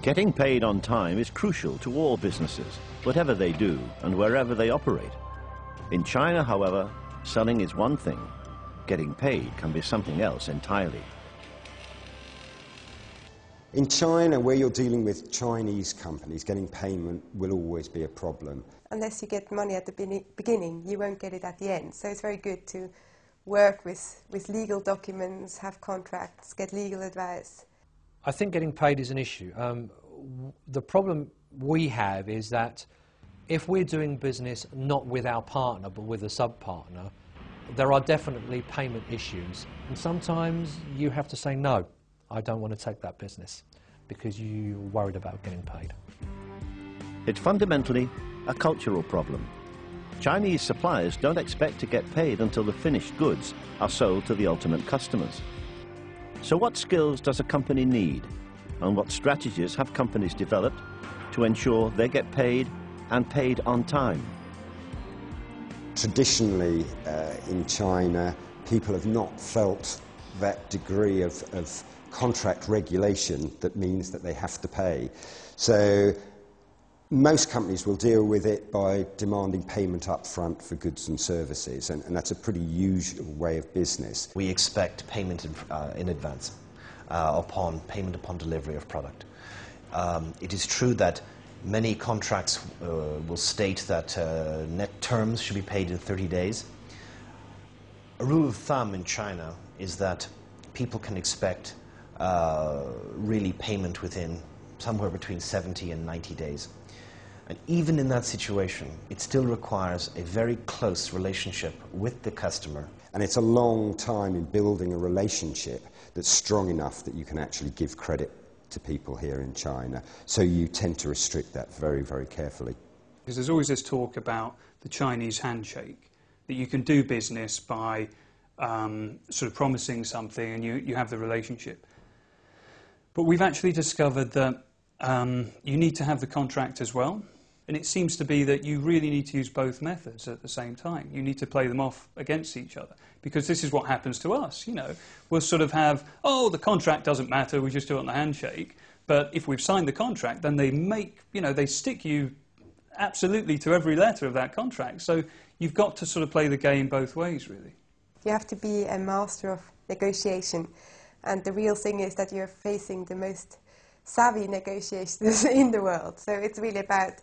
Getting paid on time is crucial to all businesses, whatever they do and wherever they operate. In China, however, selling is one thing. Getting paid can be something else entirely. In China, where you're dealing with Chinese companies, getting payment will always be a problem. Unless you get money at the beginning, you won't get it at the end. So it's very good to work with legal documents, have contracts, get legal advice. I think getting paid is an issue. The problem we have is that if we're doing business not with our partner but with a sub-partner, there are definitely payment issues. And sometimes you have to say, no, I don't want to take that business because you're worried about getting paid. It's fundamentally a cultural problem. Chinese suppliers don't expect to get paid until the finished goods are sold to the ultimate customers. So what skills does a company need, and what strategies have companies developed to ensure they get paid and paid on time? Traditionally, in China, people have not felt that degree of contract regulation that means that they have to pay. So most companies will deal with it by demanding payment up front for goods and services, and that's a pretty usual way of business. We expect payment in advance, payment upon delivery of product. It is true that many contracts will state that net terms should be paid in 30 days. A rule of thumb in China is that people can expect really payment within somewhere between 70 and 90 days. And even in that situation, it still requires a very close relationship with the customer. And it's a long time in building a relationship that's strong enough that you can actually give credit to people here in China. So you tend to restrict that very, very carefully. Because there's always this talk about the Chinese handshake, that you can do business by sort of promising something and you have the relationship. But we've actually discovered that you need to have the contract as well. And it seems to be that you really need to use both methods at the same time. You need to play them off against each other. Because this is what happens to us, you know. We'll sort of have, oh, the contract doesn't matter, we just do it on the handshake. But if we've signed the contract, then they make, you know, they stick you absolutely to every letter of that contract. So you've got to sort of play the game both ways, really. You have to be a master of negotiation. And the real thing is that you're facing the most savvy negotiators in the world. So it's really about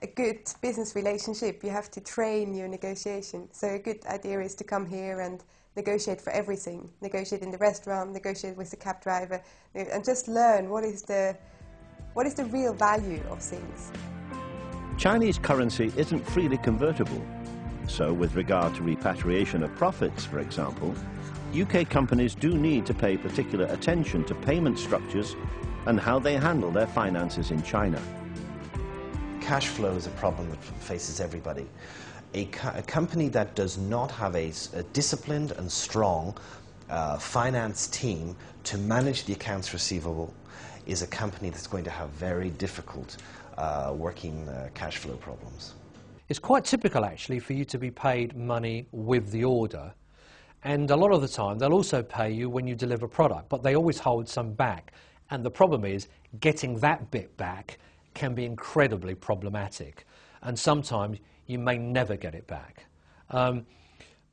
a good business relationship. You have to train your negotiation. So a good idea is to come here and negotiate for everything. Negotiate in the restaurant, negotiate with the cab driver, and just learn what is the real value of things. Chinese currency isn't freely convertible. So with regard to repatriation of profits, for example, UK companies do need to pay particular attention to payment structures and how they handle their finances in China. Cash flow is a problem that faces everybody. A company that does not have a disciplined and strong finance team to manage the accounts receivable is a company that's going to have very difficult working cash flow problems. It's quite typical actually for you to be paid money with the order, and a lot of the time they'll also pay you when you deliver product, but they always hold some back, and the problem is getting that bit back can be incredibly problematic, and sometimes you may never get it back.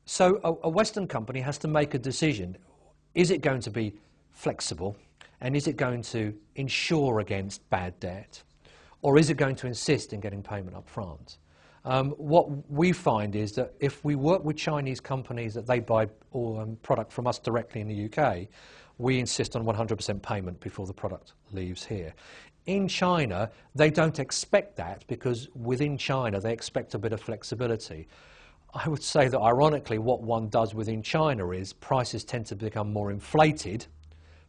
So a Western company has to make a decision. Is it going to be flexible, and is it going to insure against bad debt, or is it going to insist in getting payment up front? What we find is that if we work with Chinese companies that they buy product from us directly in the UK, we insist on 100% payment before the product leaves here. In China, they don't expect that because within China they expect a bit of flexibility. I would say that ironically what one does within China is prices tend to become more inflated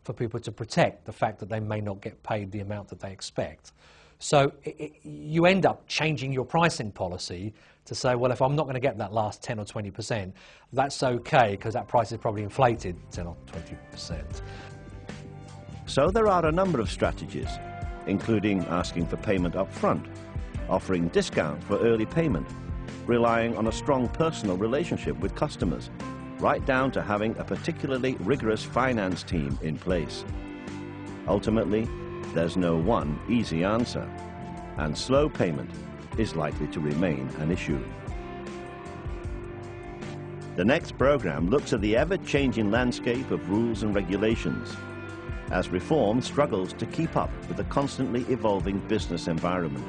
for people to protect the fact that they may not get paid the amount that they expect. So you end up changing your pricing policy to say, well, if I'm not going to get that last 10 or 20%, that's okay because that price is probably inflated 10 or 20%. So there are a number of strategies, including asking for payment up front, offering discount for early payment, relying on a strong personal relationship with customers, right down to having a particularly rigorous finance team in place. Ultimately, There's no one easy answer, and slow payment is likely to remain an issue. The next program looks at the ever-changing landscape of rules and regulations, as reform struggles to keep up with the constantly evolving business environment.